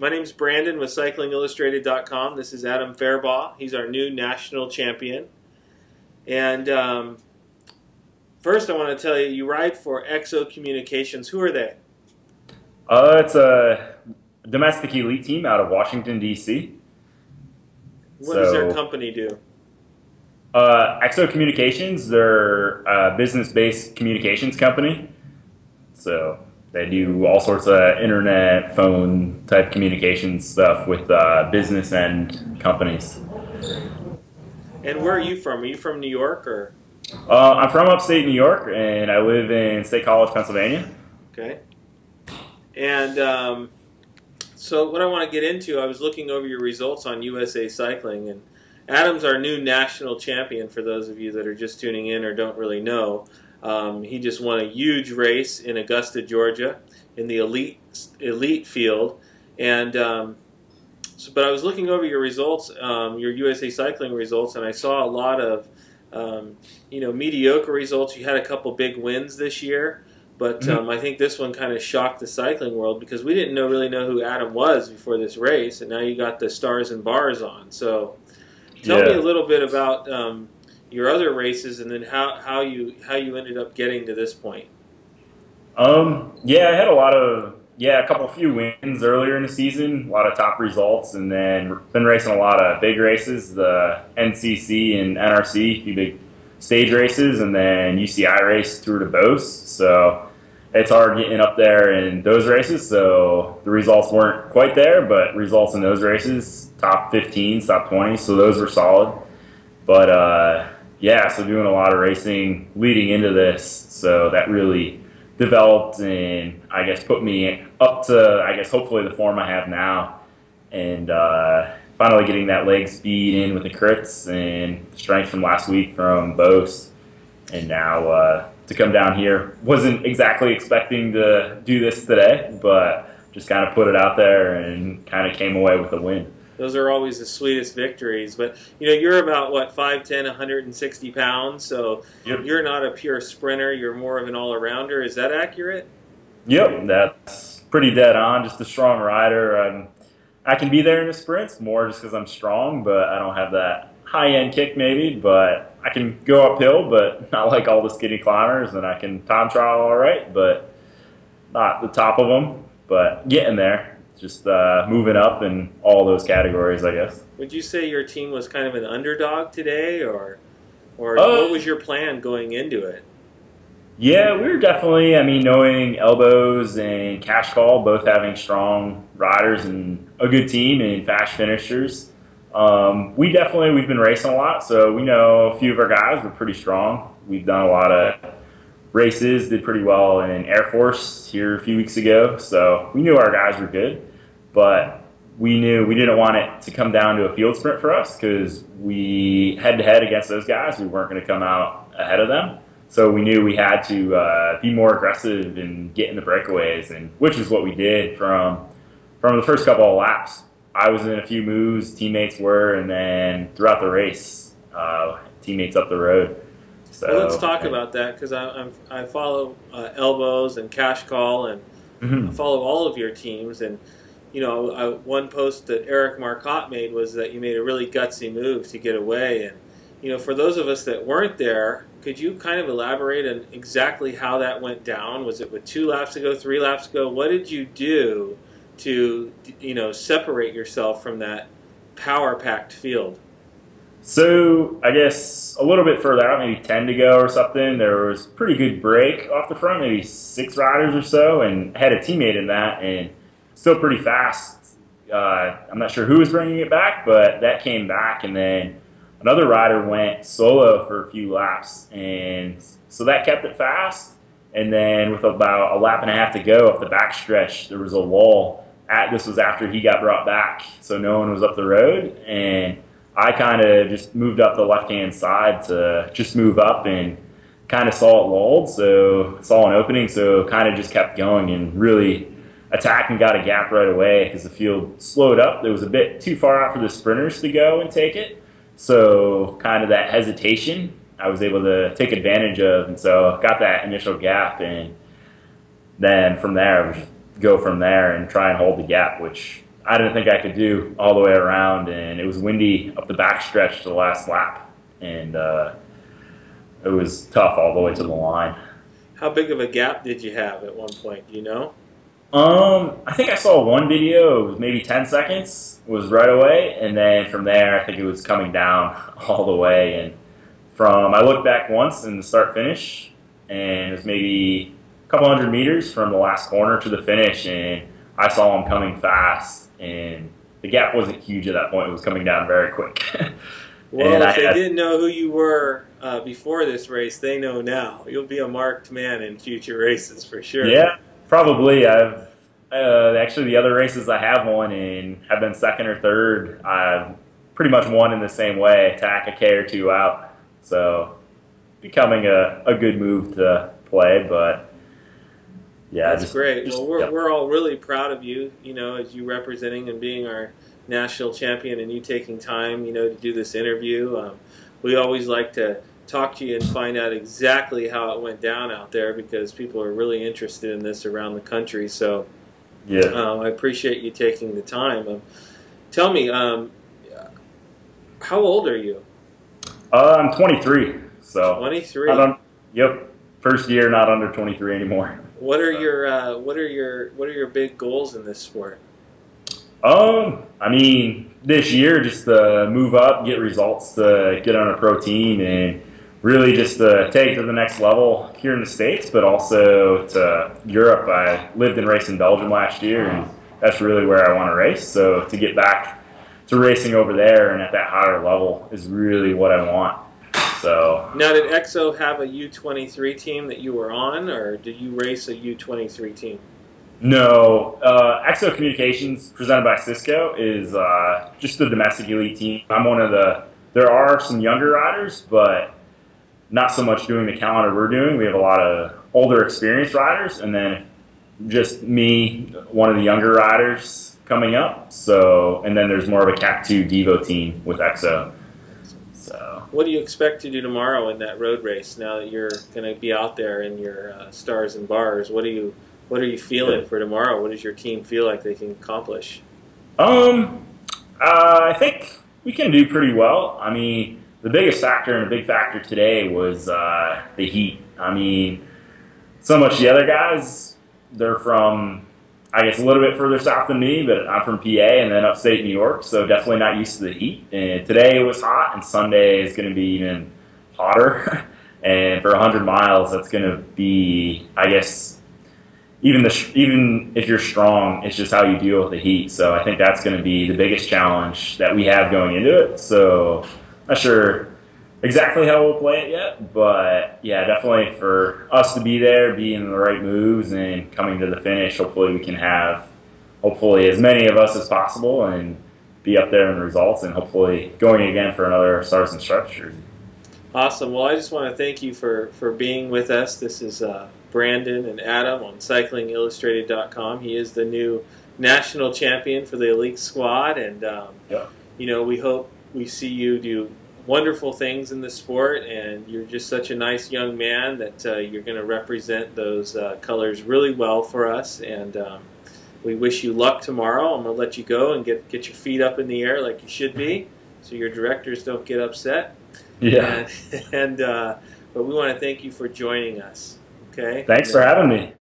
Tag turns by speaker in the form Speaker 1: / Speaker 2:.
Speaker 1: My name's Brandon with CyclingIllustrated.com. This is Adam Farabaugh. He's our new national champion. And first, I want to tell you, you ride for XO Communications. Who are they?
Speaker 2: It's a domestic elite team out of Washington, D.C.
Speaker 1: What does their company do?
Speaker 2: XO Communications, they're a business-based communications company. So they do all sorts of internet, phone type communications stuff with business and companies.
Speaker 1: And where are you from? Are you from New York or?
Speaker 2: I'm from upstate New York, and I live in State College, Pennsylvania.
Speaker 1: Okay. And so what I want to get into, I was looking over your results on USA Cycling, and Adam's our new national champion for those of you that are just tuning in or don't really know. He just won a huge race in Augusta, Georgia in the elite field. And but I was looking over your results, your USA Cycling results, and I saw a lot of mediocre results. You had a couple big wins this year, but I think this one kind of shocked the cycling world because we didn't really know who Adam was before this race, and now you got the stars and bars on. So tell me a little bit about your other races, and then how you ended up getting to this point.
Speaker 2: Yeah, I had a few wins earlier in the season, a lot of top results, and then been racing a lot of big races, the NCC and NRC, a few big stage races, and then UCI race through to Beauce. So it's hard getting up there in those races. So the results weren't quite there, but results in those races, top 15s, top 20s, so those were solid. But yeah, so doing a lot of racing leading into this, so that really developed and I guess put me up to, I guess, hopefully the form I have now, and finally getting that leg speed in with the crits and strength from last week from Beauce, and now to come down here. Wasn't exactly expecting to do this today, but just kind of put it out there and kind of came away with a win.
Speaker 1: Those are always the sweetest victories. But, you're about, what, 5'10", 160 pounds, so You're not a pure sprinter. You're more of an all-arounder. Is that accurate?
Speaker 2: Yep, that's pretty dead on. Just a strong rider. I can be there in the sprints more just because I'm strong, but I don't have that high-end kick maybe. But I can go uphill, but not like all the skinny climbers, and I can time trial all right, but not the top of them, but getting there. Just moving up in all those categories, I guess.
Speaker 1: Would you say your team was kind of an underdog today, or what was your plan going into it?
Speaker 2: Yeah, we were definitely, knowing Elbows and Cash Call, both having strong riders and a good team and fast finishers. We've been racing a lot, so we know a few of our guys were pretty strong. We've done a lot of races, did pretty well in Air Force here a few weeks ago, so we knew our guys were good, but we knew we didn't want it to come down to a field sprint for us because we head-to-head against those guys, we weren't going to come out ahead of them. So we knew we had to be more aggressive and get in the breakaways, and which is what we did from the first couple of laps. I was in a few moves, teammates were, and then throughout the race, teammates up the road. So,
Speaker 1: well, let's talk about that because I follow Elbows and Cash Call, and I follow all of your teams. And one post that Eric Marcotte made was that you made a really gutsy move to get away. And for those of us that weren't there, could you kind of elaborate on exactly how that went down? Was it with 2 laps ago, 3 laps ago? What did you do to separate yourself from that power-packed field?
Speaker 2: So I guess a little bit further out, maybe 10 to go or something, there was a pretty good break off the front, maybe 6 riders or so, and I had a teammate in that, and still pretty fast. I'm not sure who was bringing it back, but that came back, and then another rider went solo for a few laps, and so that kept it fast. And then with about a lap and a half to go up the backstretch, there was a lull. This was after he got brought back, so no one was up the road, and I kind of just moved up the left-hand side to just move up and kind of saw it lulled, so saw an opening, so kind of just kept going and really attacked and got a gap right away because the field slowed up. It was a bit too far out for the sprinters to go and take it, so kind of that hesitation I was able to take advantage of, and so got that initial gap, and then from there, go from there and try and hold the gap, which I didn't think I could do all the way around, and it was windy up the backstretch to the last lap, and it was tough all the way to the line.
Speaker 1: How big of a gap did you have at one point? Do you know?
Speaker 2: I think I saw one video. It was maybe 10 seconds. Was right away, and then from there, I think it was coming down all the way. And I looked back once in the start finish, and it was maybe a couple hundred meters from the last corner to the finish, and I saw him coming fast, and the gap wasn't huge at that point. It was coming down very quick.
Speaker 1: Well, if they didn't know who you were before this race, they know now. You'll be a marked man in future races for sure.
Speaker 2: Yeah, probably. I've actually the other races I have won and have been second or third. I've pretty much won in the same way, attack a K or two out. So becoming a good move to play, but yeah,
Speaker 1: that's great. Well, we're all really proud of you. You know, as you representing and being our national champion, and you taking time, you know, to do this interview. We always like to talk to you and find out exactly how it went down out there because people are really interested in this around the country. So, yeah, I appreciate you taking the time. Tell me, how old are you?
Speaker 2: I'm 23. So
Speaker 1: 23.
Speaker 2: Yep, first year, not under 23 anymore.
Speaker 1: What are your big goals in this sport?
Speaker 2: I mean, this year just to move up, get results, to get on a pro team, and really just to take it to the next level here in the States, but also to Europe. I lived and raced in Belgium last year, and that's really where I want to race. So to get back to racing over there and at that higher level is really what I want. So
Speaker 1: now, did EXO have a U23 team that you were on, or did you race a U23 team?
Speaker 2: No, EXO Communications, presented by Cisco, is just the domestic elite team. I'm one of there are some younger riders, but not so much doing the calendar we're doing. We have a lot of older experienced riders, and then just me, one of the younger riders coming up. So, and then there's more of a Cat 2 Devo team with EXO. So,
Speaker 1: what do you expect to do tomorrow in that road race now that you're going to be out there in your stars and bars? What are you feeling for tomorrow? What does your team feel like they can accomplish?
Speaker 2: I think we can do pretty well. I mean, the biggest factor and a big factor today was the heat. I mean, so much the other guys, they're from, I guess, a little bit further south than me, but I'm from PA and then upstate New York, so definitely not used to the heat. And today it was hot, and Sunday is going to be even hotter. And for 100 miles, that's going to be, I guess, even if you're strong, it's just how you deal with the heat. So I think that's going to be the biggest challenge that we have going into it. So not sure exactly how we'll play it yet, but yeah, definitely for us to be there, be in the right moves, and coming to the finish, hopefully we can have as many of us as possible and be up there in the results, and hopefully going again for another Stars and Stripes jersey.
Speaker 1: Awesome. Well, I just want to thank you for being with us. This is Brandon and Adam on CyclingIllustrated.com. He is the new national champion for the elite squad, and you know, we hope we see you do wonderful things in the sport, and you're just such a nice young man that you're going to represent those colors really well for us, and we wish you luck tomorrow. I'm going to let you go and get your feet up in the air like you should be, so your directors don't get upset.
Speaker 2: Yeah.
Speaker 1: But we want to thank you for joining us. Okay.
Speaker 2: Thanks for having me.